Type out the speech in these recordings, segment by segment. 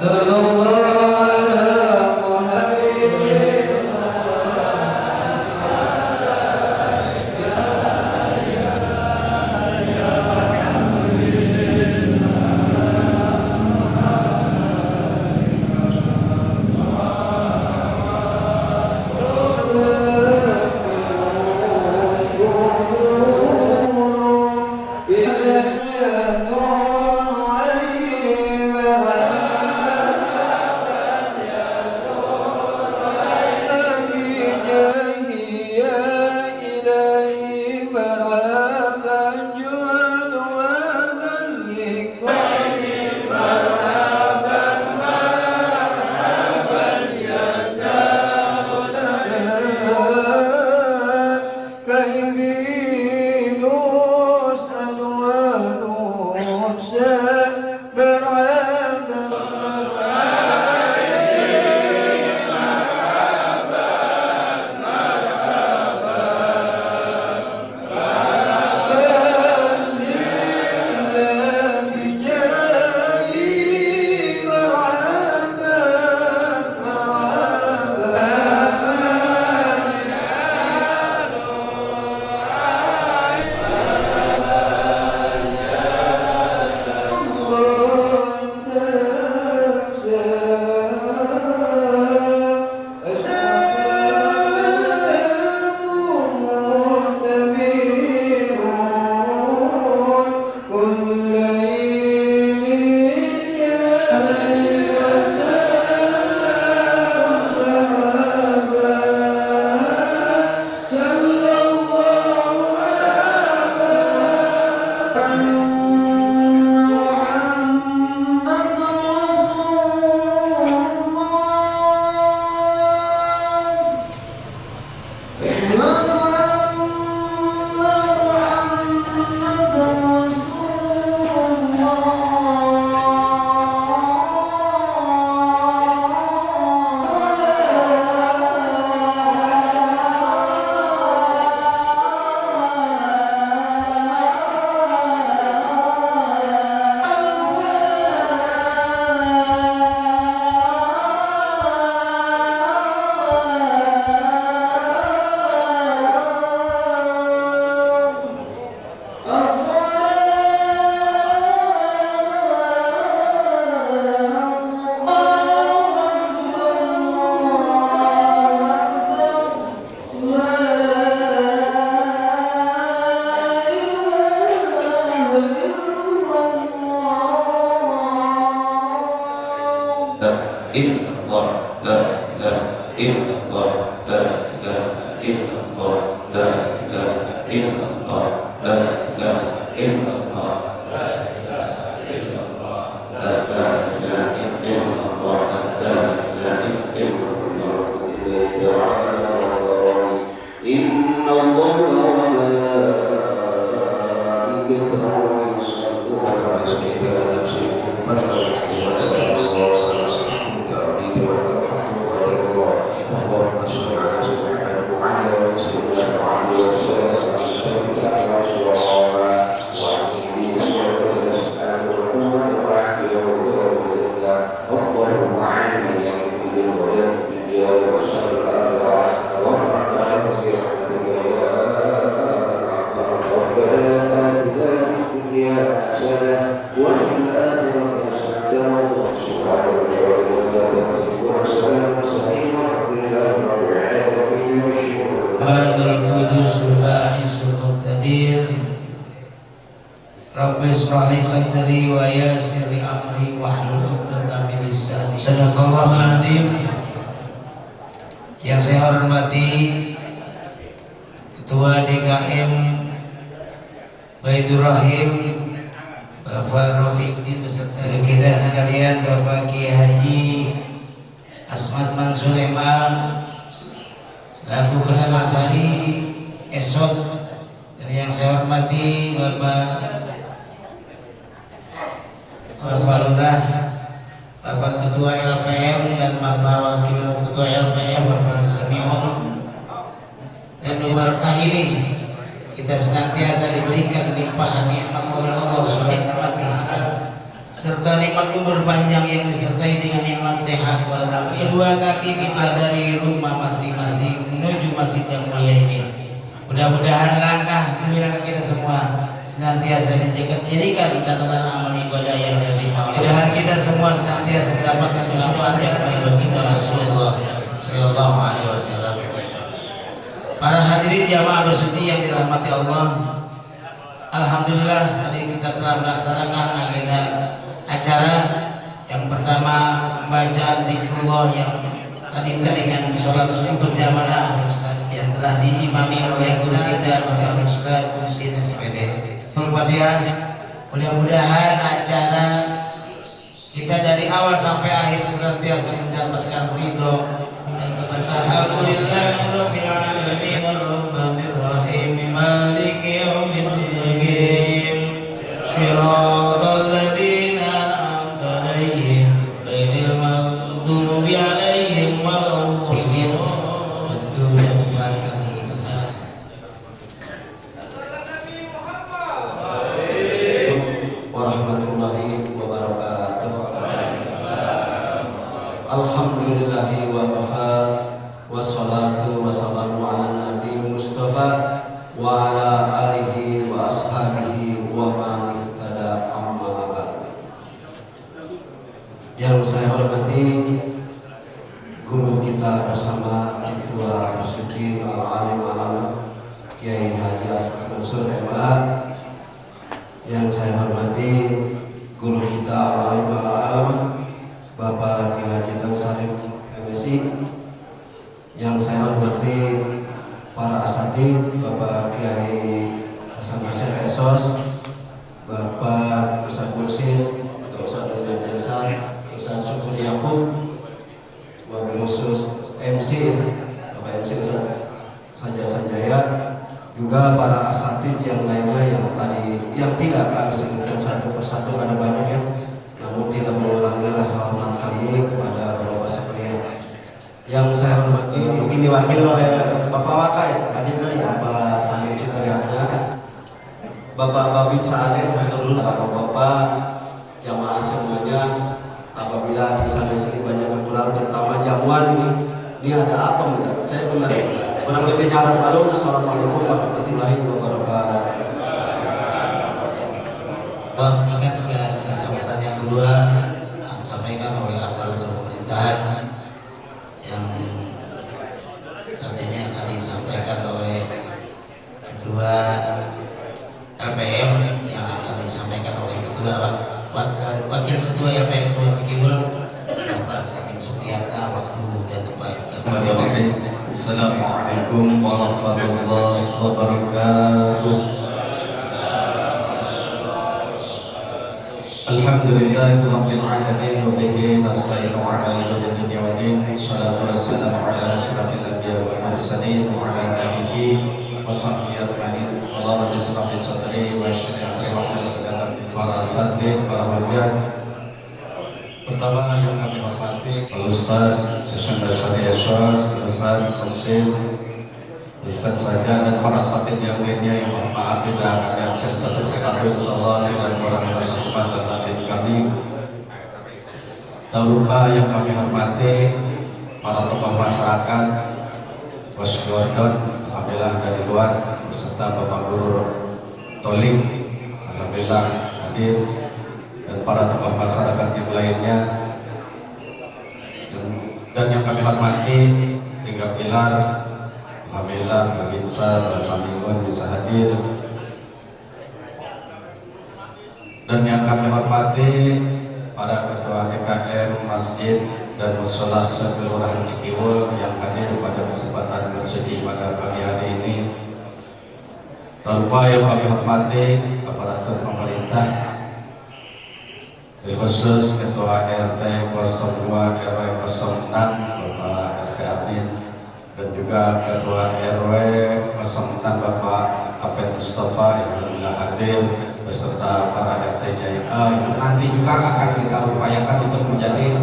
صلى الله على illallah, la ilaha illallah, la ilaha illallah, la ilaha illallah, la ilaha illallah, la ilaha illallah, la ilaha illallah, la ilaha illallah. Inna Allah wa malaikatahu yusholluna 'alan Rabbi shrah li sadri wa yassir li amri wahlul 'uqdatam min lisani. Shadaqallahul azim. Yang saya hormati Ketua DKM Baitur Rahim Bapak Rafiqdin beserta kita sekalian, Bapak Kiai Haji Asmat Mansur Imam selaku Kesanasari Esos, dan yang saya hormati Bapak Lurah, Bapak Ketua LPM dan Bapak Wakil Ketua LPM Bapak Samion. Dan berkah ini kita senantiasa diberikan limpahan nikmat oleh Allah Subhanahu wa taala, serta nikmat umur panjang yang disertai dengan nikmat sehat walafiat. Kedua kaki kita dari rumah masing-masing menuju masjid yang mulia ini. Mudah-mudahan langkah demi langkah kita semua senantiasa dijadikan catatan amal ibadah yang diterima. Mudah-mudahan kita semua senantiasa mendapatkan syafaat yang baik Rasulullah Sallallahu Alaihi Wasallam. Para hadirin jamaah bersuci yang dirahmati Allah, alhamdulillah tadi kita telah melaksanakan agenda acara. Yang pertama bacaan zikrullah yang tadi dengan sholat subuh berjamaah yang telah diimami oleh guru kita Bapak Ustaz Husin SPD. Al-Fatihah. Mudah-mudahan acara kita dari awal sampai akhir senantiasa mendapatkan ridho dan keberkahan. Alhamdulillahirabbil alamin arrahmanir rahim maliki yaumiddin shiratal ladzina an'amta 'alaihim ghairil maghdubi 'alaihim waladdallin. Tuhan kami bersama. Warahmatullahi wabarakatuh. Alhamdulillahi wa kafa, wassalatu wassalamu ala nabi Mustafa wa ala alihi wa ashabihi wa man ihtada amma ba'd. Yang saya hormati guru kita bersama Ketua Bersuci Al-Alim Alamat Kiai Haji Asmat Mansur MA. Yang saya hormati guru kita Al-Alim Alamat Bapak Kiai Haji Salim MSI. Yang saya hormati para asatidz Bapak Kiai Hasan Nasir Esos, Bapak Ustaz Mursid, Ustaz Daniel Desa, Ustaz Syukur Yakub, wabil khusus MC Bapak MC Ustaz Saja Sanjaya, juga para asatidz yang lainnya yang tadi yang tidak kami sebutkan satu persatu, ada banyak ya, namun tidak mengulangi rasa hormat kami kepada Bapak sekalian. Yang saya hormati mungkin diwakili oleh Bapak Wakai hadirnya ya, Bapak Samir Cipayana, Bapak Babin Saade, Bapak jamaah semuanya. Apabila di sana sini banyak kekurangan, terutama jamuan ini ada apa benar? Saya benar kurang lebih jalan malu. Assalamualaikum warahmatullahi wabarakatuh. Ingat ke kesempatan yang kedua disampaikan oleh aparatur pemerintahan yang saat ini akan disampaikan oleh Ketua LPM, yang akan disampaikan oleh Ketua Wakil Ketua LPM Cikibul Bapak Samin kata waktu dan tempat. Assalamualaikum warahmatullahi wabarakatuh. Alhamdulillahirabbil alamin wa bihi nasta'inu ala umuri dunya wa din. Wassalatu wassalamu ala asyrafil anbiya'i wal mursalin wa ala alihi wa sahbihi ajma'in. Allahumma shalli ala sadri wa yassir li amri wa hlul 'uqdatam min lisani para hujjah. Pertama yang kami hormati Pak Ustaz Syekh Syariah Syas, Ustaz Konsil, Ustaz saja dan para sakit yang lainnya yang bermaaf tidak kami absen satu persatu insyaallah tidak kurang atas hikmat dan batin kami. Tak lupa yang kami hormati para tokoh masyarakat, Bos Gordon, alhamdulillah dari luar beserta Bapak Guru Tolik, alhamdulillah hadir, dan para tokoh masyarakat yang lainnya, dan yang kami hormati tiga pilar, alhamdulillah Babinsa dan Samiun bisa hadir, dan yang kami hormati para ketua DKM Masjid dan Mushola Kelurahan Cikiwul yang hadir pada kesempatan bersuci pada pagi hari ini. Tanpa yang kami hormati aparatur pemerintah, khusus Ketua RT 02 RW 06 Bapak RT Amin, dan juga Ketua RW 06 Bapak Apet Mustafa yang alhamdulillah hadir beserta para RT-nya. Nanti juga akan kita upayakan untuk menjadi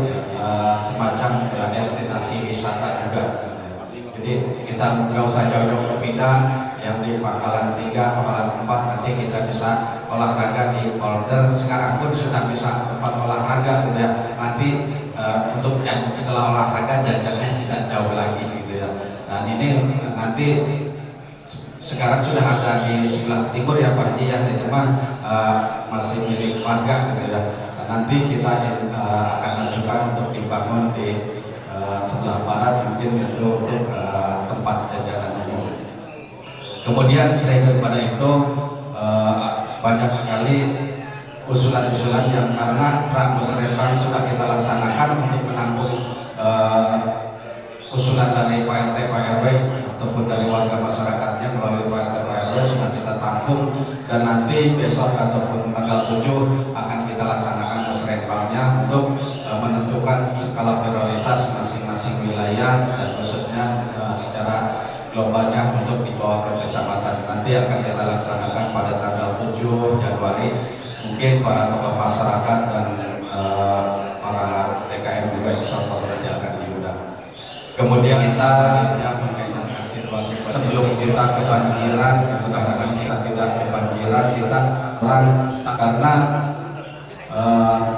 semacam destinasi wisata juga. Jadi kita nggak usah jauh-jauh berpindah, yang di Pangkalan 3, Pangkalan 4 nanti kita bisa olahraga di order. Sekarang pun sudah bisa tempat olahraga gitu ya. Nanti untuk setelah olahraga jajannya tidak jauh lagi gitu ya. Dan ini nanti sekarang sudah ada di sebelah timur ya Pak Haji ya, itu mah masih milik warga gitu ya. Nah, nanti kita akan ajukan untuk dibangun di sebelah barat mungkin itu untuk tempat jajanan umum. Kemudian selain daripada itu banyak sekali usulan-usulan yang karena Musrembang sudah kita laksanakan untuk menampung usulan dari Pak RT, Pak RW ataupun dari warga masyarakatnya melalui Pak RT, Pak RW sudah kita tampung, dan nanti besok ataupun tanggal 7 akan kita laksanakan Musrembangnya untuk menentukan skala prioritas masing-masing wilayah dan khususnya secara globalnya untuk dibawa ke kecamatan. Nanti akan kita laksanakan pada tanggal 7 Januari. Mungkin para tokoh masyarakat dan para DKM juga insya Allah nanti akan diundang. Kemudian kita berkaitan dengan situasi sebelum kita kebanjiran, sekarang kita tidak kebanjiran, kita terang karena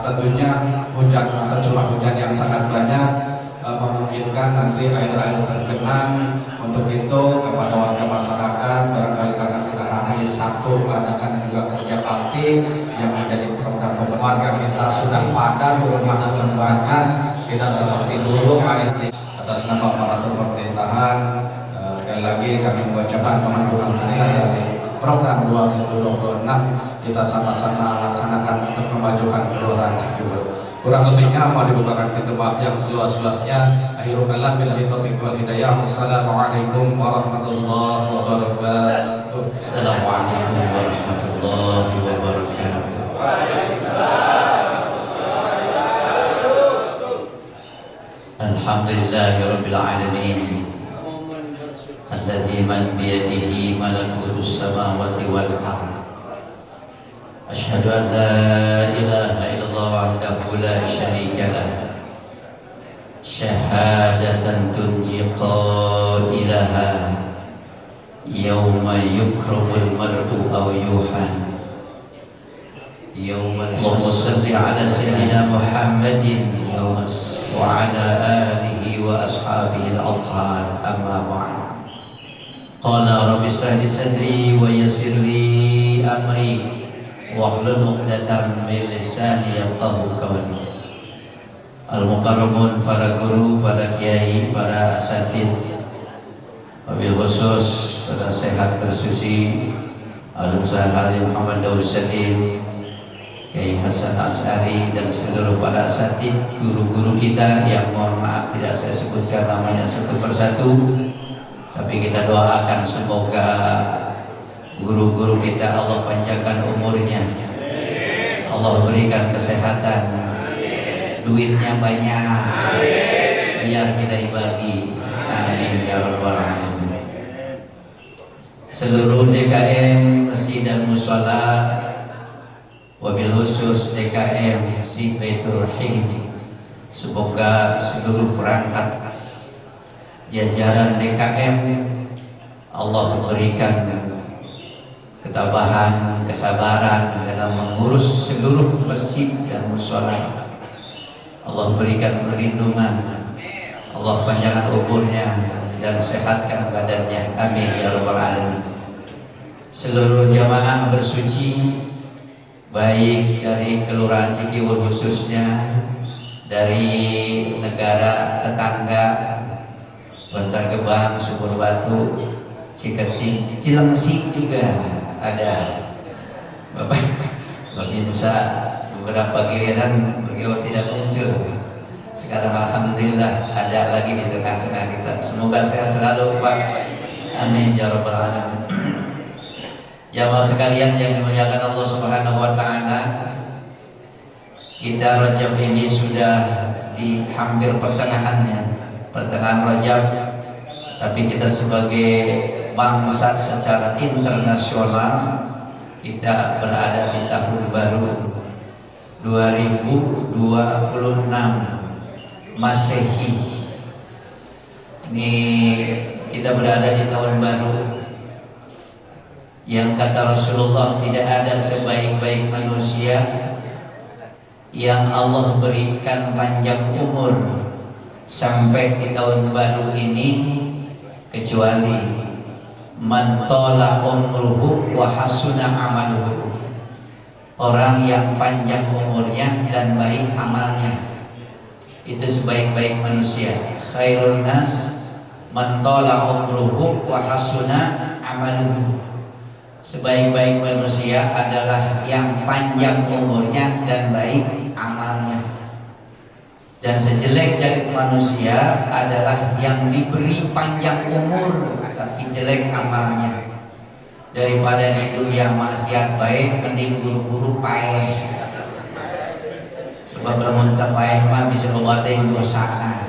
tentunya hujan atau curah hujan yang sangat banyak memungkinkan nanti air-air tergenang. Untuk itu kepada warga masyarakat, barangkali karena kita hari Sabtu mengadakan juga kerja bakti yang menjadi program warga kita sudah padat, rumah semuanya tidak seperti dulu air. Atas nama aparatur pemerintahan sekali lagi kami mengucapkan terima dari program 2026 kita sama-sama laksanakan untuk memajukan Kelurahan Cikiwul. Kurang lebihnya mau dibukakan pintu maaf yang seluas-luasnya. Akhirul kalam billahi taufiq wal hidayah. Wassalamualaikum warahmatullahi wabarakatuh. Assalamualaikum warahmatullahi wabarakatuh. Alhamdulillahirabbil alamin. Alladzi man biyadihi malakutus samawati wal ardh. Asyhadu an la ilaha illallah wahdahu la syarika lah. Syahadatan tunji qailaha yawma yukramul mar'u aw yuhan. Allahumma salli ala sayyidina Muhammadin wa ala alihi wa ashabihi al-adhar, amma ba'd. Qala rabbi shrah li sadri wa yassir li amri wahlul 'uqdatam min lisani yafqahu qawli. Al-mukarramun, para guru, para kiai, para asatidz, wabil khusus para sehat bersuci Al-Ustaz Halim Muhammad Daud Salim, Kiai Hasan As'ari dan seluruh para asatid, guru-guru kita yang mohon maaf tidak saya sebutkan namanya satu persatu, tapi kita doakan semoga guru-guru kita Allah panjangkan umurnya, Allah berikan kesehatan, duitnya banyak, biar kita dibagi, amin ya rabbal alamin. Seluruh DKM Masjid dan Mushola, wabil khusus DKM si Baitur Rahim, semoga seluruh perangkat jajaran DKM Allah berikan ketabahan, kesabaran dalam mengurus seluruh masjid dan mushola. Allah berikan perlindungan, Allah panjangkan umurnya dan sehatkan badannya, amin ya rabbal alamin. Seluruh jamaah bersuci, baik dari Kelurahan Cikiwur khususnya, dari negara tetangga Bantar Gebang, Sumur Batu, Ciketing, Cilengsi juga ada. Bapak Babinsa beberapa giliran beliau tidak muncul. Sekarang alhamdulillah ada lagi di tengah-tengah kita. Semoga sehat selalu Pak. Amin ya rabbal alamin. Jamaah sekalian yang dimuliakan Allah Subhanahu wa taala, kita Rajab ini sudah di hampir pertengahannya, pertengahan Rajab, tapi kita sebagai bangsa secara internasional kita berada di tahun baru 2026 Masehi. Ini kita berada di tahun baru yang kata Rasulullah tidak ada sebaik-baik manusia yang Allah berikan panjang umur sampai di tahun baru ini kecuali man tola umruhu wa hasuna amaluhu, orang yang panjang umurnya dan baik amalnya, itu sebaik-baik manusia. Khairun nas man tola umruhu wa hasuna amaluhu, sebaik-baik manusia adalah yang panjang umurnya dan baik amalnya. Dan sejelek-jelek manusia adalah yang diberi panjang umur tapi jelek amalnya. Daripada di dunia maksiat baik, mending buru-buru paeh. Sebab lamun teu paeh mah bisa lobating dosana.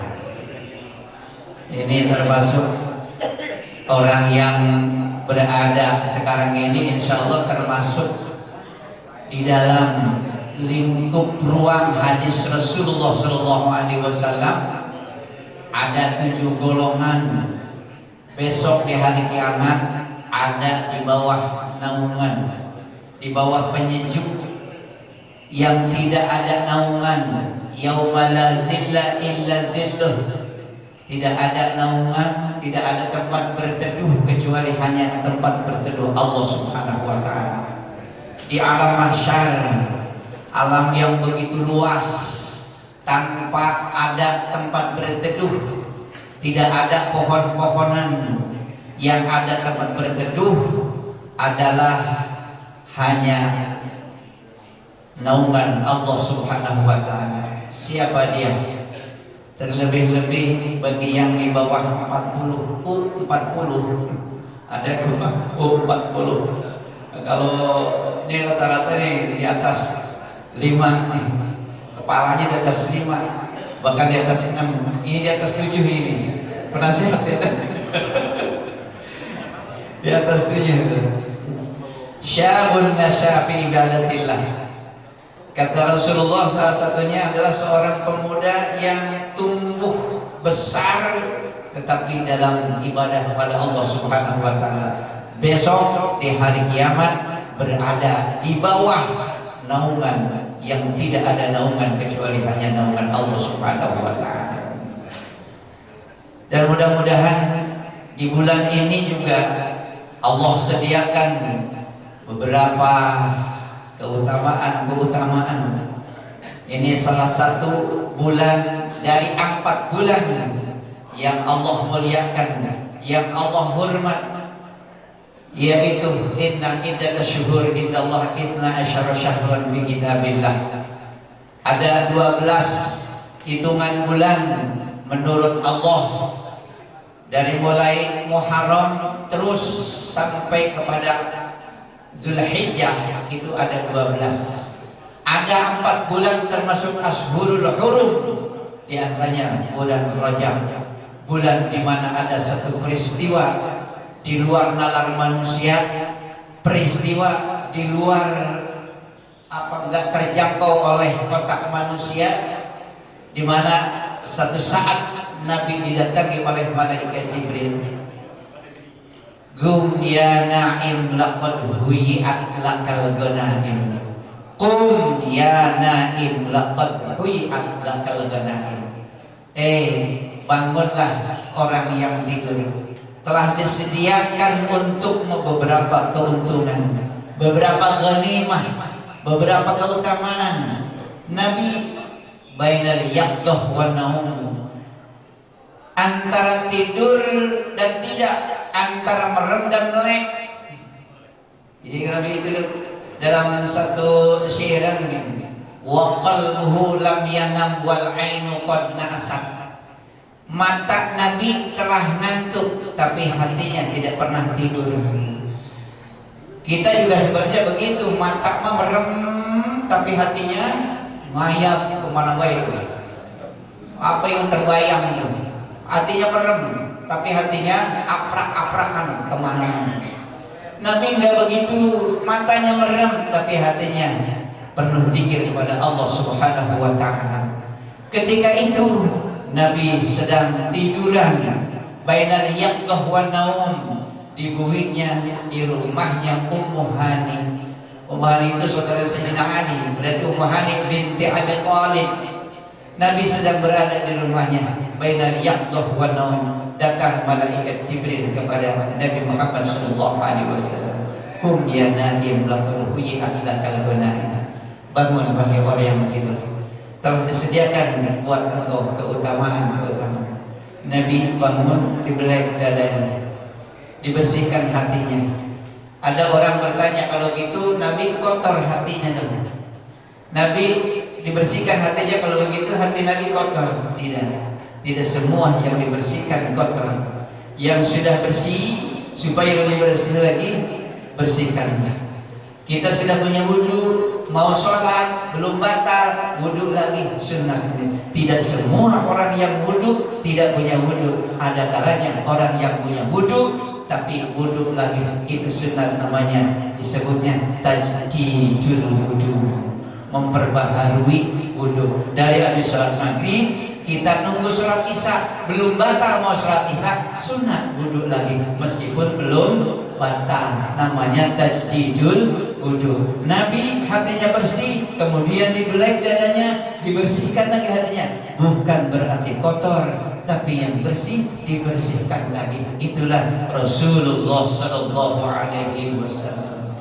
Ini termasuk orang yang berada sekarang ini insya Allah termasuk di dalam lingkup ruang hadis Rasulullah SAW. Ada 7 golongan besok di hari kiamat, ada di bawah naungan, di bawah penyejuk yang tidak ada naungan. Yauma la dhilla illa dhilluh, tidak ada naungan, tidak ada tempat berteduh kecuali hanya tempat berteduh Allah Subhanahu wa taala. Di alam mahsyar, alam yang begitu luas, tanpa ada tempat berteduh, tidak ada pohon-pohonan, yang ada tempat berteduh adalah hanya naungan Allah Subhanahu wa taala. Siapa dia? Terlebih-lebih bagi yang di bawah 40, ada 40. Kalau ini rata-rata nih di atas 5 nih, kepalanya di atas 5, bahkan di atas 6, ini di atas 7 ini. Penasehat ya kan? Di atas 7. Syabun nasya fi ibadatillah. Kata Rasulullah salah satunya adalah seorang pemuda yang tumbuh besar tetapi dalam ibadah kepada Allah Subhanahu wa taala. Besok di hari kiamat berada di bawah naungan yang tidak ada naungan kecuali hanya naungan Allah Subhanahu wa taala. Dan mudah-mudahan di bulan ini juga Allah sediakan beberapa keutamaan. Ini salah satu bulan dari 4 bulan yang Allah muliakan, yang Allah hormat. yaitu inna iddatash syuhur indallah 12 syahran fi kitabillah. Ada 12 hitungan bulan menurut Allah, dari mulai Muharram terus sampai kepada Dzulhijjah itu ada 12. Ada 4 bulan termasuk Ashhurul Hurum, di antaranya bulan Rajab, bulan di mana ada satu peristiwa di luar nalar manusia, peristiwa di luar enggak terjangkau oleh otak manusia, di mana satu saat Nabi didatangi oleh malaikat Jibril. Gum ya na'im laqad huyi'at lakal ghanaim. Qum ya na'im laqad huyi'at lakal ghanaim. Bangunlah orang yang tidur. Telah disediakan untukmu beberapa keuntungan, beberapa ghanimah, beberapa keutamaan. Nabi bainal yaqdah wa naum, antara tidur dan tidak, antara merem dan melek. Jadi Nabi itu dalam satu syairan begini, wa qalbuhu lam yanam wal ainu qad na'asat. Mata Nabi telah ngantuk tapi hatinya tidak pernah tidur. Kita juga sebenarnya begitu, mata mah merem tapi hatinya ngayap kemana baik. Apa yang terbayang itu, hatinya merem tapi hatinya aprak-aprakan kemana-mana. Nabi enggak begitu, matanya merem tapi hatinya penuh zikir kepada Allah Subhanahu wa taala. Ketika itu Nabi sedang tiduran bainal yaqdah wa naum, di buiknya, di rumahnya Ummu Hani. Ummu Hani itu saudara Sayyidina Ali, berarti Ummu Hani binti Abi Thalib. Nabi sedang berada di rumahnya bainal yaqdah wa naum. Datang malaikat Jibril kepada Nabi Muhammad sallallahu alaihi wasallam. Hum ya naim laqad huyi'at lakal ghanaim. Bangun wahai orang yang tidur, telah disediakan buat engkau keutamaan. Nabi bangun, dibelai dadanya, dibersihkan hatinya. Ada orang bertanya, kalau gitu Nabi kotor hatinya dong. Nabi dibersihkan hatinya, kalau begitu hati Nabi kotor. Tidak semua yang dibersihkan kotor. Yang sudah bersih, supaya lebih bersih lagi, bersihkan. Kita sudah punya wudu, mau sholat belum batal, wudu lagi sunnah. Tidak semua orang yang wudu tidak punya wudu. Ada kalanya orang yang punya wudu tapi wudu lagi, itu sunnah namanya, disebutnya tajdidul wudu, memperbaharui wudu. Dari habis sholat maghrib kita nunggu sholat isya, belum batal mau sholat isya, sunat wudu lagi meskipun belum batal, namanya tajdidul wudu. Nabi hatinya bersih, kemudian dibelai dadanya, dibersihkan lagi hatinya. Bukan berarti kotor, tapi yang bersih dibersihkan lagi. Itulah Rasulullah sallallahu alaihi wasallam.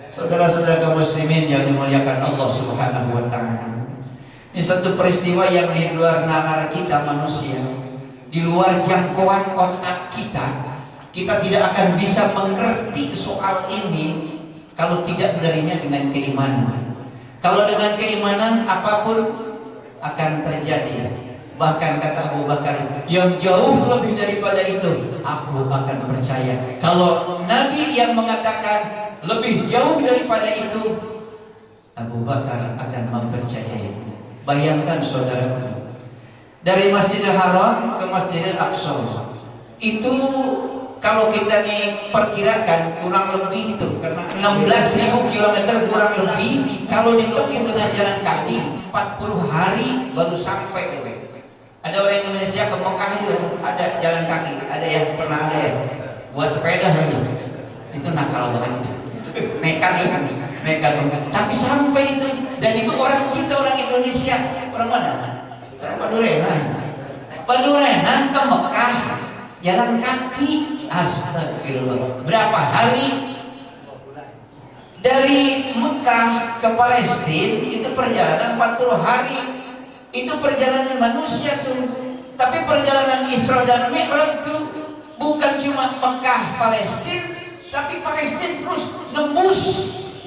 Saudara-saudara kaum muslimin yang dimuliakan Allah Subhanahu wa taala. Ini satu peristiwa yang di luar nalar kita manusia, di luar jangkauan otak kita. Kita tidak akan bisa mengerti soal ini kalau tidak menerimanya dengan keimanan. Kalau dengan keimanan apapun akan terjadi. Bahkan kata Abu Bakar, yang jauh lebih daripada itu, aku akan percaya. Kalau Nabi yang mengatakan lebih jauh daripada itu, Abu Bakar akan mempercayai. Bayangkan saudara, dari Masjidil Haram ke Masjidil Aqsa itu kalau kita perkirakan kurang lebih itu, karena 16.000 km kurang lebih, kalau ditempuh dengan jalan kaki 40 hari baru sampai. Ada orang Indonesia ke Mekah juga ada jalan kaki, ada yang pernah ada ya buat sepeda aja. Itu nakal banget, nekat banget. Tapi sampai itu, dan itu orang kita, orang Indonesia, orang mana? Orang Padurenan ke Mekah jalan kaki. Astagfirullah. Berapa hari? Dari Mekah ke Palestina itu perjalanan 40 hari. Itu perjalanan manusia tuh. Tapi perjalanan Isra dan Mi'raj itu bukan cuma Mekah Palestina, tapi Palestina terus nembus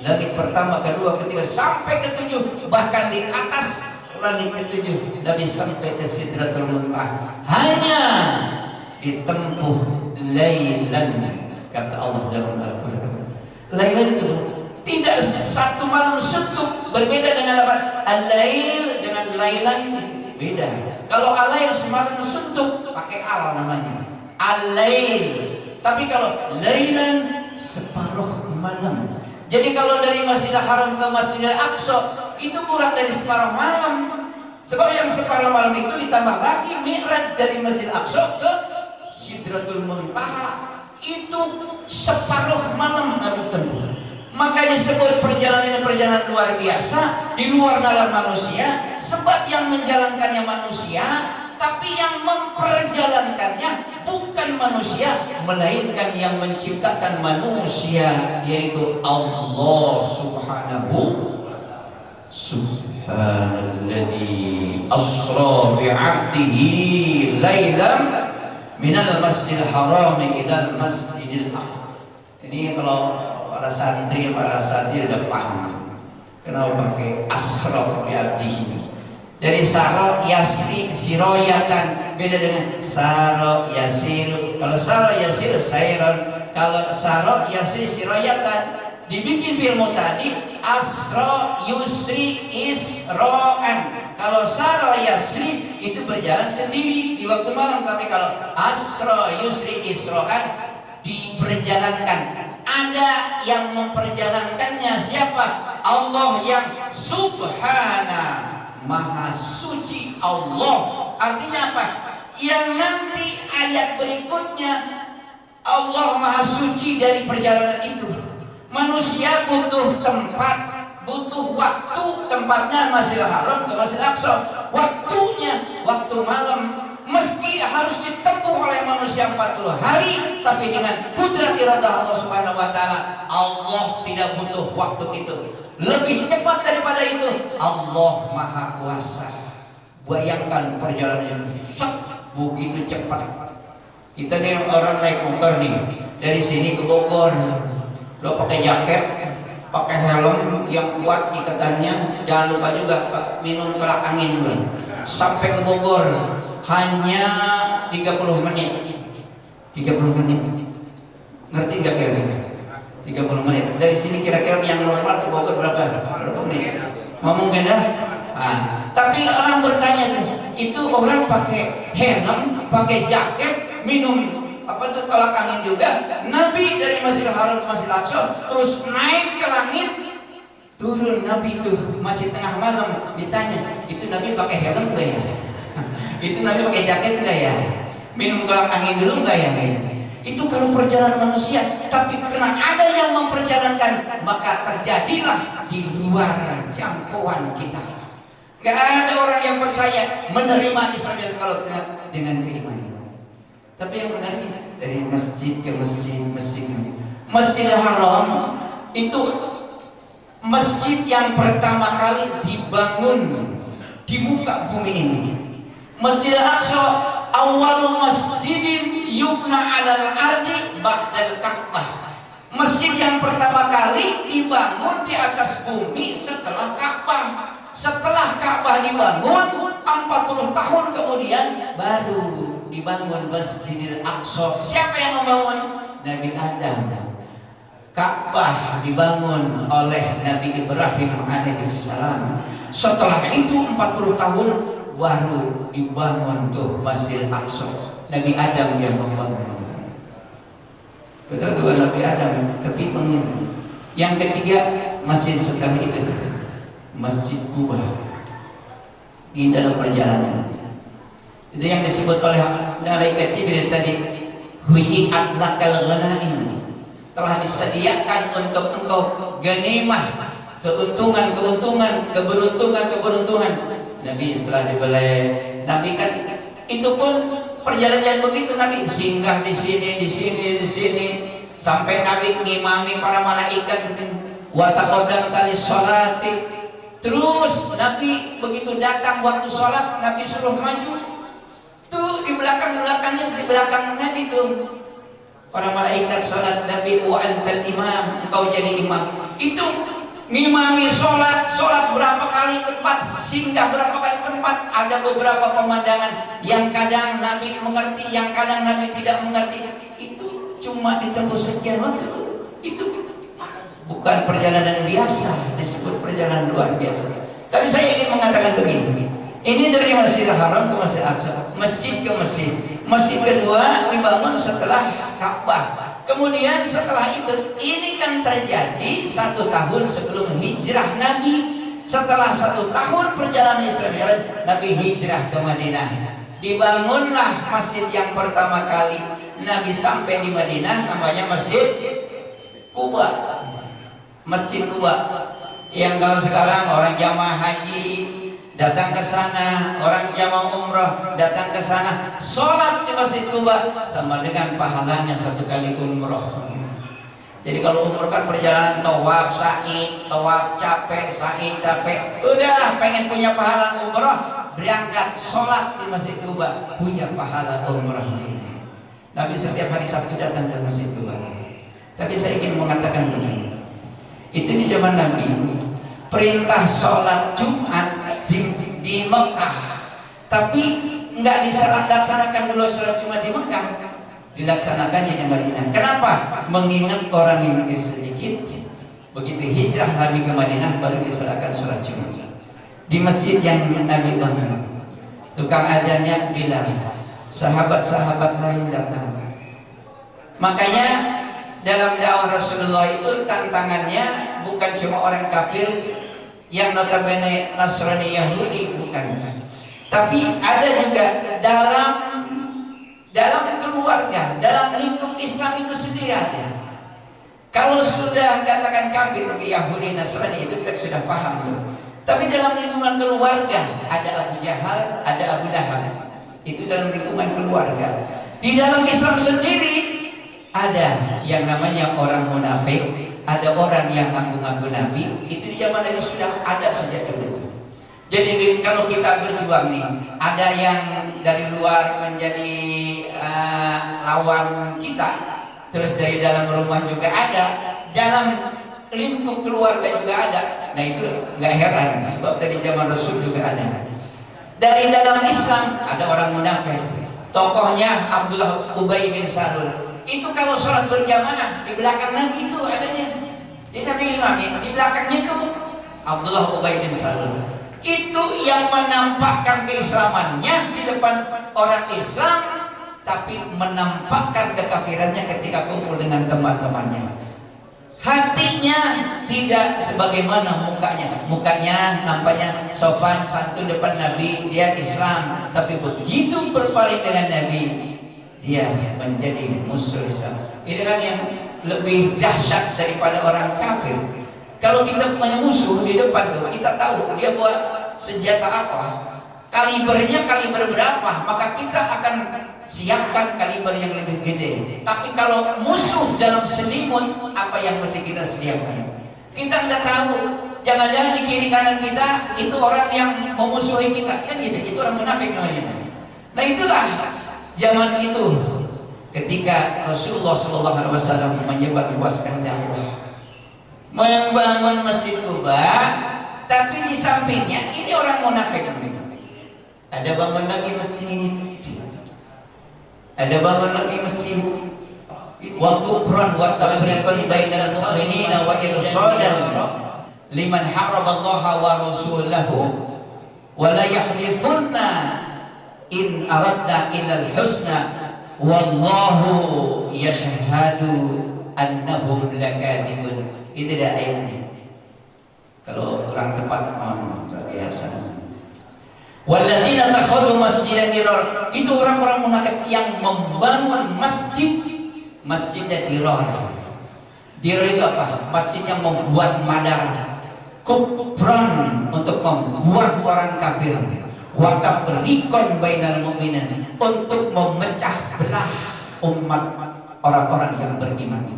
langit pertama, kedua, ketiga sampai ke-7, bahkan di atas langit ke-7 Nabi sampai ke Sidratul Muntaha hanya ditempuh lailan, kata Allah dalam Al-Quran. Lailan itu tidak satu malam suntuk, berbeda dengan apa? Al-lail dengan lailan beda. Kalau al-lail semalam suntuk pakai al namanya al-lail, tapi kalau lailan separuh malam. Jadi kalau dari Masjidil Haram ke Masjidil Aqsa itu kurang dari separuh malam. Sebab yang separuh malam itu ditambah lagi mi'raj dari Masjidil Aqsa ke Sidratul Muntaha, itu separuh malam Nabi tempuh. Maka disebut perjalanan luar biasa, di luar nalar manusia, sebab yang menjalankannya manusia, tapi yang memperjalankannya bukan manusia, melainkan yang menciptakan manusia, yaitu Allah Subhanahu. Subhanalladzi asra bi'abdihi lailan minal masjidil haram ilal masjidil aqsa. Ini kalau para santri, para santri udah paham kenapa pakai asra bi'abdihi. Dari saro yasri siroyatan beda dengan saro yasiru. Kalau saro yasiru sayron, kalau saro yasri siroyatan dibikin ilmu tadi asro yusri isroan. Kalau saro yasri itu berjalan sendiri di waktu malam, tapi kalau asro yusri isroan diperjalankan. Ada yang memperjalankannya, siapa? Allah yang subhana, maha suci Allah. Artinya apa? Yang nanti ayat berikutnya Allah maha suci dari perjalanan itu. Manusia butuh tempat, butuh waktu. Tempatnya Masjidil Haram ke Masjidil Aqsa. Waktunya waktu malam, meski harus ditempuh oleh manusia 40 hari, tapi dengan kudrat iradah Allah Subhanahu wa taala, Allah tidak butuh waktu itu. Lebih cepat daripada itu, Allah Maha Kuasa. Bayangkan perjalanannya begitu cepat. Kita nih orang naik motor nih, dari sini ke Bogor, lo pakai jaket, pakai helm yang kuat ikatannya, jangan lupa juga minum kelak angin dulu. Sampai ke Bogor hanya 30 menit. 30 menit. Ngerti nggak kira-kira? 30 menit. Dari sini kira-kira yang normal ke Bogor berapa menit? Ngomong kan ya? Tapi orang bertanya tuh, itu orang pakai helm, pakai jaket, minum apa tuh tolak angin juga. Nabi dari Masjidil Haram ke Masjidil Aqsa terus naik ke langit, turun. Nabi itu masih tengah malam, ditanya, itu Nabi pakai helm enggak ya? Itu Nabi pakai jaket enggak ya? Minum tolak angin dulu enggak ya? Itu kalau perjalanan manusia. Tapi karena ada yang memperjalankan, maka terjadilah di luar jangkauan kita. Gak ada orang yang percaya menerima Islam kalau dengan keimanan. Tapi yang menarik, dari masjid ke masjid, Masjidil Haram itu masjid yang pertama kali dibangun di muka bumi ini. Masjidil Aqsa awalul masjidin yubna alal ardi ba'dal Ka'bah. Masjid yang pertama kali dibangun di atas bumi setelah Ka'bah. Setelah Ka'bah dibangun 40 tahun kemudian baru dibangun Masjidil Aqsa. Siapa yang membangun? Nabi Adam. Ka'bah dibangun oleh Nabi Ibrahim alaihissalam. Setelah itu 40 tahun baru dibangun tuh Masjidil Aqsa. Nabi Adam yang membangun. Kedua Nabi Adam, tapi pengen. Yang ketiga masjid setelah itu, Masjid Kuba di dalam perjalanan. Itu yang disebut oleh malaikat Jibril tadi, huyi'at lakal ghanaim, telah disediakan untuk engkau ganimah, keuntungan, keberuntungan. Nabi setelah dibelai, Nabi kan itu pun perjalanan begitu. Nabi singgah di sini sampai Nabi ngimami para malaikat, wa taqaddam kali sholati. Terus Nabi begitu datang waktu sholat, Nabi suruh maju. Tuh di belakangnya Nabi tuh Para malaikat sholat Nabi wa antal imam, engkau jadi imam. Itu ngimami sholat berapa kali tempat, singgah berapa kali tempat. Ada beberapa pemandangan yang kadang Nabi mengerti, yang kadang Nabi tidak mengerti. Itu cuma ditempuh sekian waktu. Itu bukan perjalanan biasa, disebut perjalanan luar biasa. Tapi saya ingin mengatakan begini, ini dari Masjidil Haram ke Masjid Aqsa, masjid ke masjid. Masjid kedua dibangun setelah Ka'bah. Kemudian setelah itu, ini kan terjadi 1 tahun sebelum hijrah Nabi. Setelah 1 tahun perjalanan Isra Mi'raj, Nabi hijrah ke Madinah. Dibangunlah masjid yang pertama kali Nabi sampai di Madinah, namanya Masjid Quba. Masjid Quba yang kalau sekarang orang jamaah haji datang ke sana, orang jamaah umrah datang ke sana, sholat di Masjid Quba sama dengan pahalanya 1 kali umrah. Jadi kalau umrah kan perjalanan tawaf, sa'i, tawaf capek, sa'i capek, udah pengen punya pahala umrah, berangkat sholat di Masjid Quba, punya pahala umrah ini. Nabi setiap hari Sabtu datang ke Masjid Quba. Tapi saya ingin mengatakan begini, itu di zaman Nabi perintah sholat Jumat di Mekah, tapi nggak dilaksanakan dulu sholat Jumat di Mekah, dilaksanakannya di Madinah. Kenapa? Mengingat orang Indonesia sedikit. Begitu hijrah Nabi ke Madinah baru dilaksanakan sholat Jumat di masjid yang Nabi bangun. Tukang ajarnya Bilal, sahabat-sahabat lain datang. Makanya dalam dakwah Rasulullah itu tantangannya bukan cuma orang kafir yang notabene Nasrani Yahudi, bukan. Tapi ada juga dalam keluarga, dalam lingkup Islam itu sendiri ada. Kalau sudah katakan kafir Yahudi Nasrani itu kita sudah paham tuh. Tapi dalam lingkungan keluarga ada Abu Jahal, ada Abu Lahab. Itu dalam lingkungan keluarga. Di dalam Islam sendiri ada yang namanya orang munafik, ada orang yang ngaku-ngaku Nabi. Itu di zaman Nabi sudah ada sejak dulu. Jadi kalau kita berjuang nih, ada yang dari luar menjadi lawan kita, terus dari dalam rumah juga ada, dalam lingkup keluarga juga ada. Nah itu nggak heran, sebab dari zaman Rasul juga ada. Dari dalam Islam ada orang munafik. Tokohnya Abdullah Ubay bin Salul. Itu kalau sholat berjamaah di belakang Nabi itu adanya. Di Nabi imamin di belakangnya itu Abdullah Ubay bin Salul. Itu yang menampakkan keislamannya di depan orang Islam, tapi menampakkan kekafirannya ketika kumpul dengan teman-temannya. Hatinya tidak sebagaimana mukanya. Mukanya nampaknya sopan santun depan Nabi, dia Islam, tapi begitu berpaling dengan Nabi, dia menjadi musuh Islam. Ini kan yang lebih dahsyat daripada orang kafir. Kalau kita punya musuh di depan tuh, kita tahu dia buat senjata apa, kalibernya kaliber berapa, maka kita akan siapkan kaliber yang lebih gede. Tapi kalau musuh dalam selimut, apa yang mesti kita sediakan? Kita nggak tahu. Jangan-jangan di kiri kanan kita itu orang yang memusuhi kita, kan gitu. Itu orang munafik namanya. Nah itulah zaman itu ketika Rasulullah SAW menyebarluaskan dakwah, membangun Masjid Quba, tapi di sampingnya ini orang munafik. Ada bangun lagi masjid, ada bangun lagi masjid. Wa kufran wa tafriqan bainal mu'minina wa irsadan liman haraballaha wa rasulahu wa la yahlifunna in aradna ilal husna wallahu yashhadu annahum lakadzibun. Itu dah ayatnya. Kalau kurang tepat biasa. Walladzina takhadhu masjidan dirar, itu orang-orang munafik yang membangun masjidnya dirar. Dirar itu apa? Masjid yang membuat madara, kufran, untuk membuat orang kafir, wa tafriqan bainal mu'minin, untuk memecah belah umat orang-orang yang beriman.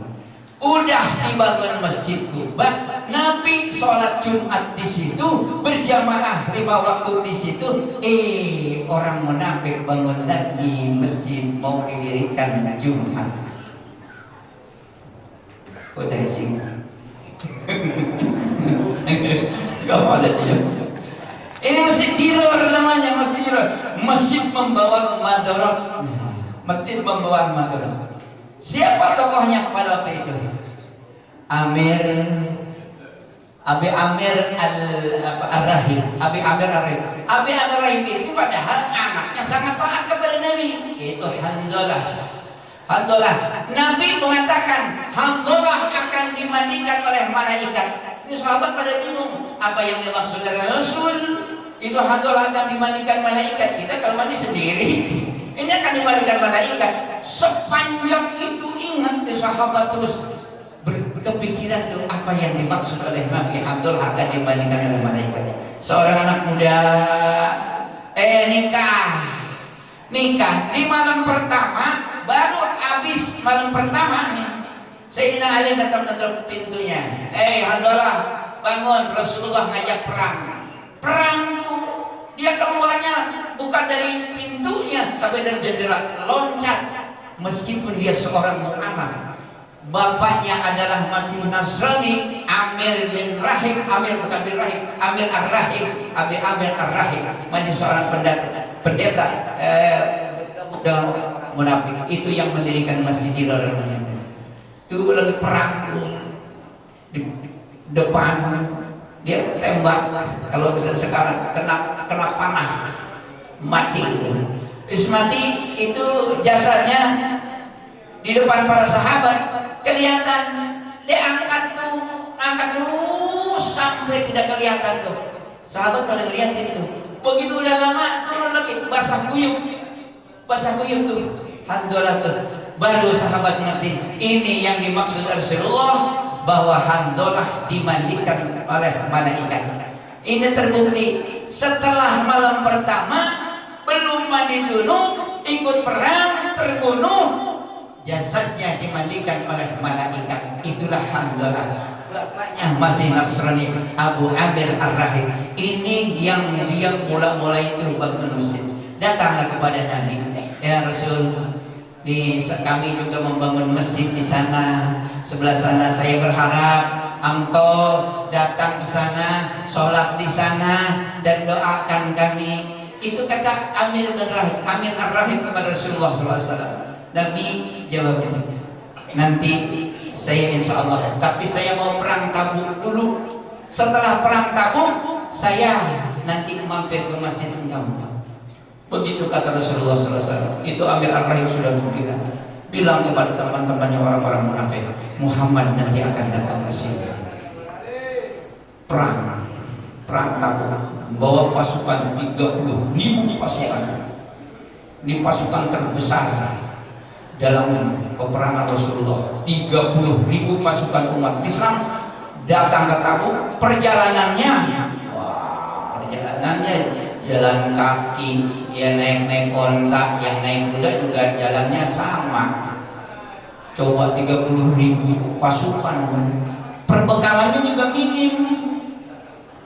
Udah dibangun Masjid Quba, Nabi sholat Jumat di situ, berjamaah 5 waktu di situ. Orang munafik bangun lagi masjid mau didirikan Jumat. Kok cari cinta? Gak ada dia. Ini masjid Diror namanya, masjid Diror. Masjid membawa madarat. Masjid membawa madarat. Siapa tokohnya pada waktu itu? Abi Amir Ar-Rahim. Abi Amir Ar-Rahim. Abi Amir Ar-Rahim itu padahal anaknya sangat taat kepada Nabi. Itu Hanzalah. Nabi mengatakan Hanzalah akan dimandikan oleh malaikat. Ini sahabat pada bingung. Apa yang dimaksud dari Rasul? Itu Hanzalah akan dimandikan malaikat. Kita kalau mandi sendiri, ini akan dimandikan malaikat. Sepanjang itu ingat sahabat terus berkepikiran tuh apa yang dimaksud oleh Nabi. Hanzalah akan dimandikan oleh malaikat. Seorang anak muda nikah di malam pertama. Baru habis malam pertama nih, Sayyidina Ali datang ke pintunya. Hanzalah, bangun, Rasulullah ngajak perang. Perang tuh dia keluarnya bukan dari pintunya, tapi dari jendela, loncat. Meskipun dia seorang Muhammad, bapaknya adalah masih Nasrani, Amir Ar-Rahim, Abi Amir Ar-Rahim, masih seorang pendeta munafik. Itu yang mendirikan Masjid Diror namanya. Itu lagi perang di depan, dia tembak. Kalau sekarang kena panah, mati. Mati itu jasadnya di depan para sahabat kelihatan. Dia angkat terus sampai tidak kelihatan tuh. Sahabat pada melihat itu. Begitu udah lama turun lagi, basah kuyup tuh. Hanzalah tuh. Baru sahabat ngerti ini yang dimaksud Rasulullah, bahwa Hanzalah dimandikan oleh malaikat. Ini terbukti setelah malam pertama belum mandi junub, ikut perang, terbunuh, jasadnya dimandikan oleh malaikat. Itulah Hanzalah. Bapaknya masih Nasrani, Abu Amir Ar-Rahim. Ini yang dia mula-mula itu bangun masjid. Datanglah kepada Nabi, ya Rasul, kami juga membangun masjid di sana, sebelah sana. Saya berharap engkau datang ke sana, sholat di sana, dan doakan kami. Itu kata Amir Ar-Rahim kepada Rasulullah SAW. Nabi jawab ini, nanti saya insya Allah, tapi saya mau perang Tabuk dulu. Setelah perang Tabuk, saya nanti mampir ke masjid kamu. Begitu kata Rasulullah SAW. Itu Amir Ar-Rahim sudah bilang kepada teman-temannya orang-orang munafik, Muhammad nanti akan datang ke sini. Perang Tabuk, bawa pasukan 30.000 pasukan. Ini pasukan terbesar dalam peperangan Rasulullah. 30.000 pasukan umat Islam datang ke Tabuk. Perjalanannya jalan kaki, ya naik onta, yang naik kuda juga jalannya sama. Coba 30.000 pasukan, perbekalannya juga minim,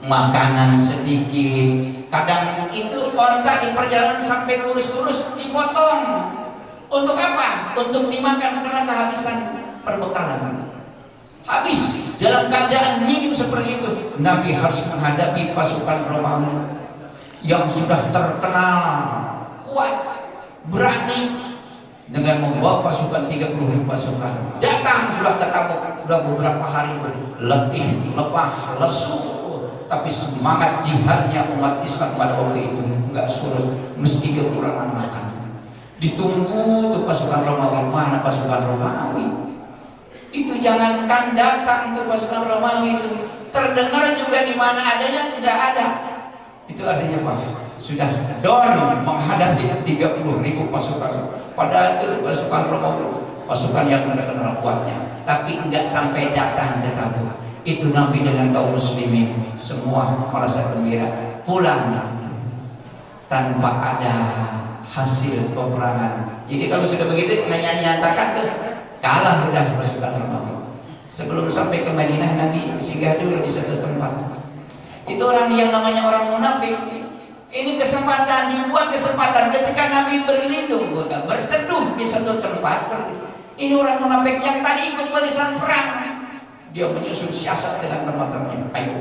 makanan sedikit. Kadang itu onta di perjalanan sampai kurus-kurus dipotong. Untuk apa? Untuk dimakan karena kehabisan perbekalan. Habis dalam keadaan minim seperti itu, Nabi harus menghadapi pasukan Romawi yang sudah terkenal kuat, berani, dengan membawa pasukan 30.000 pasukan. Datang sudah ketemu, sudah beberapa hari letih, lepah, lesu, tapi semangat jihadnya umat Islam pada waktu itu nggak surut meski kekurangan makan. Ditunggu tuh pasukan Romawi. Mana pasukan Romawi? Itu jangankan datang tuh pasukan Romawi itu, terdengar juga di mana adanya nggak ada. Itu artinya apa? Sudah down menghadapi 30.000 pasukan. Padahal itu pasukan Romawi, pasukan yang terkenal kuatnya, tapi nggak sampai datang ke Tabuk. Itu Nabi dengan kaum muslimin semua merasa gembira pulang tanpa ada hasil peperangan. Jadi kalau sudah begitu menyatakan tuh kalah udah pasukan Romawi. Sebelum sampai ke Madinah, Nabi singgah dulu di satu tempat. Itu orang yang namanya orang munafik. Ini kesempatan, dibuat kesempatan ketika Nabi berlindung, berteduh di satu tempat. Ini orang munafik yang tadi ikut barisan perang, dia menyusun siasat dengan teman-temannya. Ayo,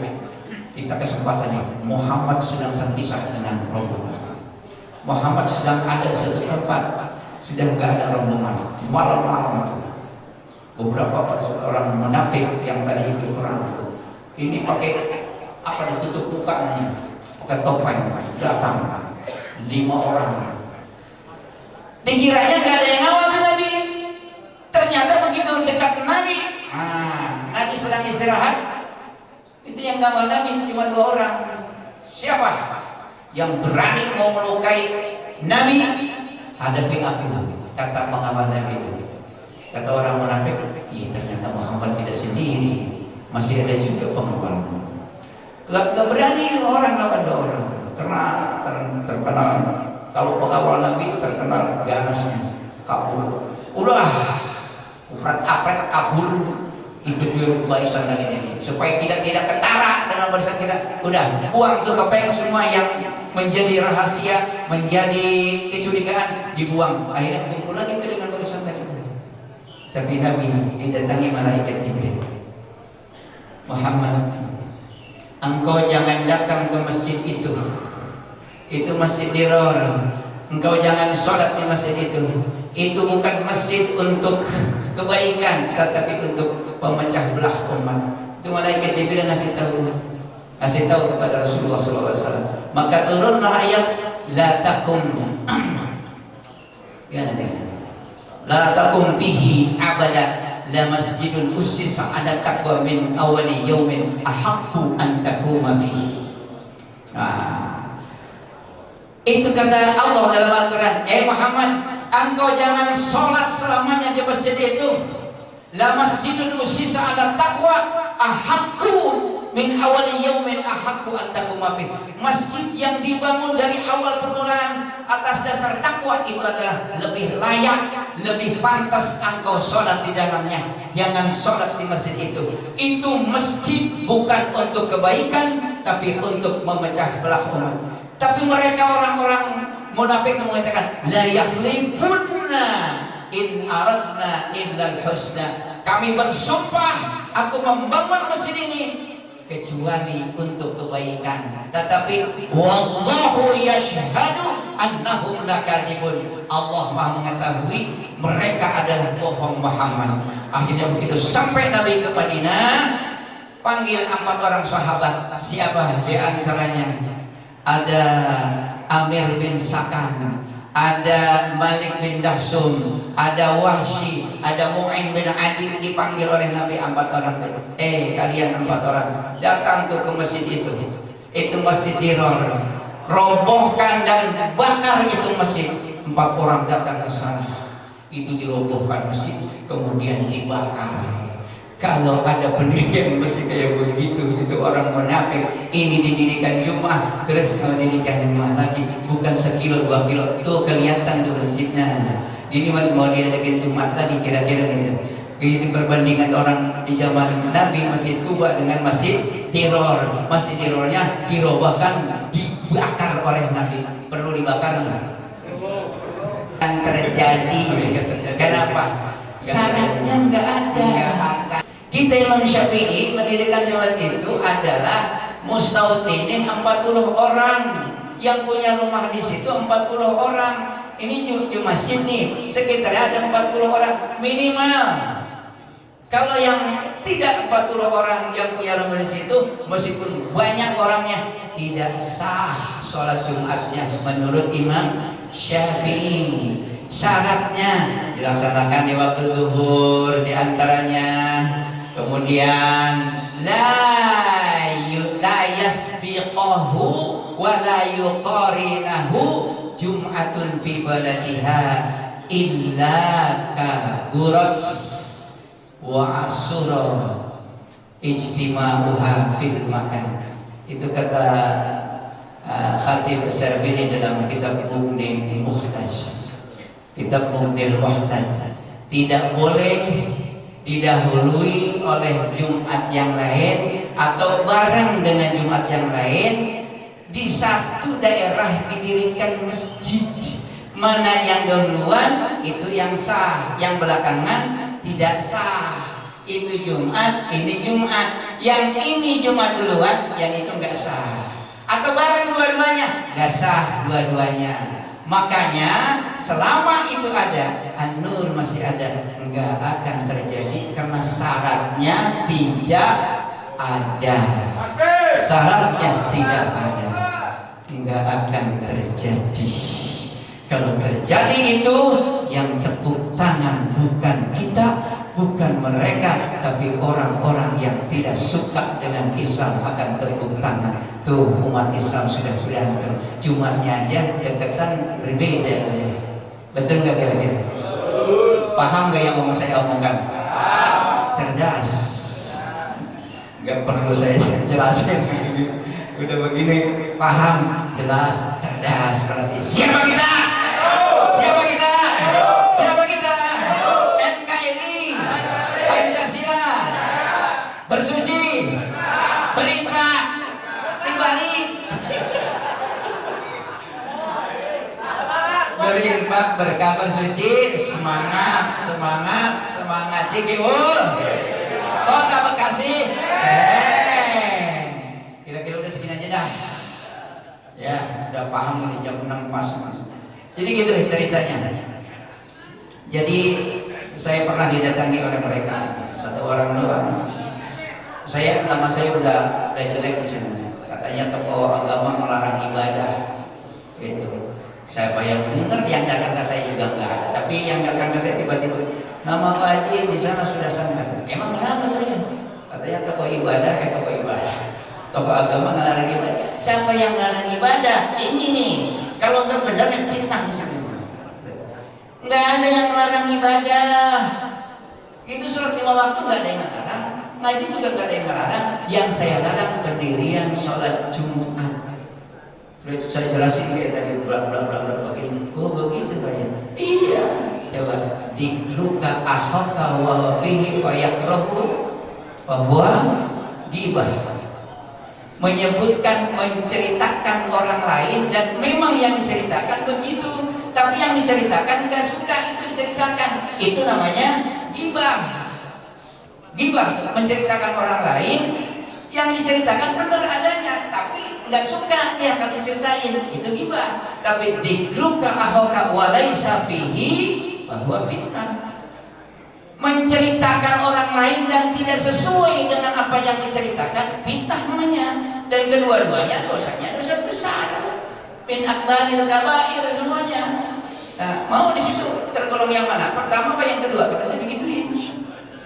kita kesempatannya. Muhammad sedang terpisah dengan rombongan. Muhammad sedang ada di satu tempat, sedang gak ada rombongan. Malam-malam beberapa orang munafik yang tadi ikut perang ini pakai apa, ditutup mukanya, pakai topeng, datang 5 orang. Dikiranya gak ada yang ngawal Nabi. Ternyata begitu dekat Nabi, Nabi sedang istirahat. Itu yang ngawal Nabi cuma 2 orang. Siapa yang berani mau melukai Nabi? Hadapi aku, kata pengawal Nabi itu. Kata orang munafik, iya ternyata Muhammad tidak sendiri, masih ada juga pengawal. Gak berani orang lawan 2 orang, karena terkenal. Kalau pengawal Nabi terkenal ganasnya, kabur. Udah, uprat-apret kabur, ikut juga barisan lagi ini. Supaya kita tidak ketara dengan barisan kita. Udah, buang tuh topeng semua yang menjadi rahasia, menjadi kecurigaan, dibuang. Akhirnya kumpul lagi dengan barisan tadi. Tapi Nabi didatangi malaikat Jibril. Muhammad, engkau jangan datang ke masjid itu. Itu masjid Dirar. Engkau jangan sholat di masjid itu. Itu bukan masjid untuk kebaikan, tetapi untuk pemecah belah umat. Itu malaikat Jibril ngasih tahu kepada Rasulullah SAW. Maka turunlah ayat la takum la takum bihi abada la masjidun ussisa ala taqwa min awali yaumin ahaqqu an takuma fihi. Itu kata Allah dalam Al-Quran, Muhammad, engkau jangan sholat selamanya di masjid itu. La masjidun ussisa ala taqwa ahaqqu min awali yaumin ahaqqu an takuma fihi. Masjid yang dibangun dari awal permulaan atas dasar takwa itu adalah lebih layak, lebih pantas engkau sholat di dalamnya. Jangan sholat di masjid itu. Itu masjid bukan untuk kebaikan, tapi untuk memecah belah umat. Tapi mereka orang-orang munafik mengatakan la yakhlifunna in aradna illal husna. Kami bersumpah aku membangun masjid ini kecuali untuk kebaikan. Tetapi wallahu yashhadu annahum lakadzibun. Allah Maha mengetahui mereka adalah bohong Muhammad. Akhirnya begitu sampai Nabi ke Madinah, panggil 4 orang sahabat. Siapa di antaranya? Ada Amir bin Sakan, ada Malik bin Dahsum, ada Wahsy, ada Mu'in bin Adi. Dipanggil oleh Nabi 4 orang. Kalian 4 orang datang tuh ke masjid itu. Itu masjid Dirar. Robohkan dan bakar itu masjid. 4 orang datang ke sana. Itu dirobohkan masjid, kemudian dibakar. Kalau ada pendirian masjid kayak begitu, itu orang munafik. Ini didirikan Jumat, terus mendirikan Jumat lagi, bukan 1 kilo 2 kilo. Tuh kelihatan tuh masjidnya. Ini mau didirikan Jumat lagi kira-kira gitu. Itu perbandingan orang di zaman Nabi Masjid Kuba dengan Masjid Dirar. Masjid Dirarnya dirobohkan, dibakar oleh Nabi. Perlu dibakar nggak? Yang terjadi. Kenapa? Syaratnya nggak ada. Kita Imam Syafi'i mendirikan jemaat itu adalah mustautin 40 orang yang punya rumah di situ 40 orang. Ini di masjid nih sekitarnya ada 40 orang minimal. Kalau yang tidak 40 orang yang punya rumah di situ, meskipun banyak orangnya, tidak sah sholat Jumatnya menurut Imam Syafi'i. Syaratnya dilaksanakan di waktu zuhur diantaranya. Kemudian la yasbiqahu wa la yuqarinahu jum'atun fi baladiha illa ka gurat wa asura ijtima'uha fil makan. Itu kata Khatib As-Sarbini dalam kitab Mughnil Muhtaj. Kitab Mughnil Muhtaj. Tidak boleh didahului oleh Jumat yang lain atau bareng dengan Jumat yang lain. Di satu daerah didirikan masjid, mana yang dahuluan itu yang sah, yang belakangan tidak sah. Itu Jumat, ini Jumat. Yang ini Jumat duluan, yang itu nggak sah. Atau bareng dua-duanya, nggak sah dua-duanya. Makanya selama itu ada, An-Nur masih ada, nggak akan terjadi karena syaratnya tidak ada. Syaratnya tidak ada, nggak akan terjadi. Kalau terjadi itu, yang tepuk tangan bukan kita, bukan mereka, tapi orang-orang yang tidak suka dengan Islam akan tepuk tangan. Tuh umat Islam sudah berantem, Jumatnya aja deketan berbeda. Betul nggak kira-kira? Paham nggak yang mau saya omongkan? Cerdas. Nggak perlu saya jelasin. Udah begini paham, jelas, cerdas. Berarti siapa kita? Siapa kita? Siapa kita? NKRI, Pancasila, bersuci, berinfak, dibalik, berinfak, berkabar suci, semangat, semangat, semangat, Cikiul, Kota Bekasi. Kira-kira udah segini aja dah. Ya, udah paham nih jam 6 pas. Jadi gitu ceritanya. Jadi saya pernah didatangi oleh mereka, satu orang doang. Nama saya udah jelek di sini. Katanya tokoh agama melarang ibadah. Gitu. Siapa yang dengar yang datang ke saya juga enggak ada. Tapi yang datang ke saya tiba-tiba, nama Pak Haji di sana sudah sangat. Emang kenapa saya? Katanya tokoh ibadah, tokoh ibadah. Tokoh agama melarang ibadah. Siapa yang melarang ibadah? Ini nih. Kalau enggak benar yang fitnah di sana. Enggak ada yang melarang ibadah. Itu surat 5 waktu enggak ada yang melarang. Ngaji juga enggak ada yang melarang. Yang saya larang pendirian sholat Jumat. Sudah saya jelasin kayak tadi bla begini. Oh begitu kayaknya. Iya. Coba dikruka ahaka wa fihi wa yakrahu bahwa gibah, menyebutkan, menceritakan orang lain dan memang yang diceritakan begitu, tapi yang diceritakan nggak suka itu diceritakan, itu namanya gibah. Gibah menceritakan orang lain, yang diceritakan benar adanya, tapi nggak suka dia akan diceritain, itu gibah. Tapi dikruka ahoka walaysa fihi bahwa fitnah, menceritakan orang lain dan tidak sesuai dengan apa yang diceritakan, fitnah namanya. Dan kedua-duanya dosanya dosa besar, min akbaril kabair semuanya. Nah, mau di situ tergolong yang mana? Pertama apa yang kedua? Kata saya begituin.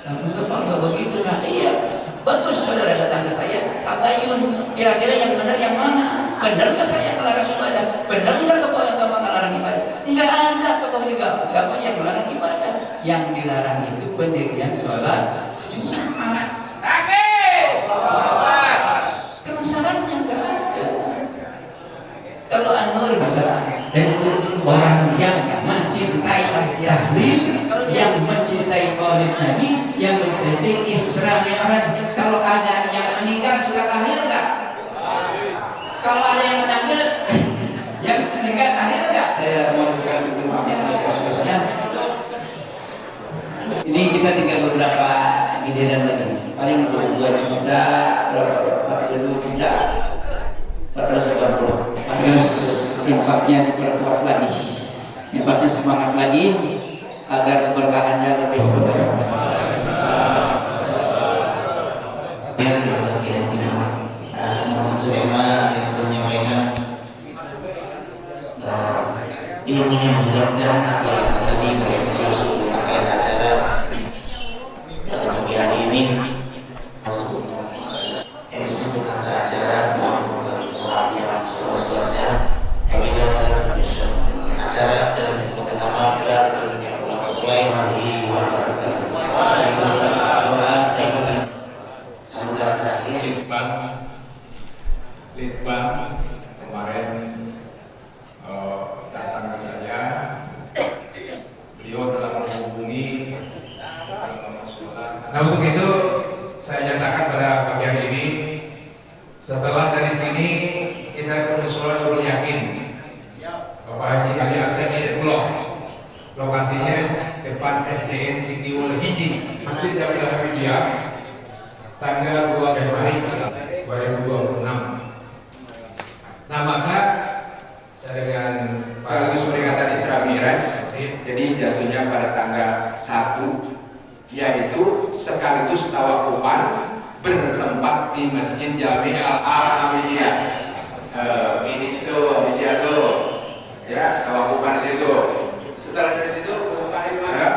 Nah, enggak begitu. Nah, iya. Bagus saudara datang ke saya, tabayun. Kira-kira yang benar yang mana? Benar nggak saya melarang ibadah? Benar nggak tokoh agama melarang ibadah? Enggak ada tokoh juga agama yang melarang ibadah. Yang dilarang itu pendirian sholat Jumat. Karena syaratnya enggak ada. Kalau An-Nur bilang, dan orang yang mencintai tahlil, yang mencintai maulid Nabi, yang mencintai Isra Mi'raj. Kalau ada yang meninggal suka tahlil enggak? Kalau ada yang menangil, yang meninggal tahlil enggak? Mau bukan itu maafnya suka-suka. Ini kita tinggal beberapa giliran lagi. Paling 2 juta, 42 juta, 480. Terus infaknya diperkuat lagi, infaknya semangat lagi agar keberkahannya lebih berlipat. Ilmunya mudah-mudahan ya tadi berlangsung rangkaian acara pada pagi hari ini. MC pengantar acara mohon yang seluas-luasnya kami dalam acara dan kita nama dan yang sesuai sementara terakhir Litbang kemarin datang ke saya, beliau telah menghubungi. Nah untuk itu saya nyatakan pada pagi hari ini, setelah dari sini kita ke musola dulu yakin Bapak Haji Ali Asep Pulau, lokasinya depan SDN Cikiul Hiji, Masjid Jamiah Hamidiyah, maka saya dengan Sekaligus peringatan Isra Miraj, jadi jatuhnya pada tanggal 1, yaitu sekaligus tawakufan bertempat di Masjid Jami' Al-Ahmadiyah. Ini situ, media tuh, ya tawakufan di situ. Setelah dari situ bukan di mana?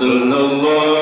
صلى الله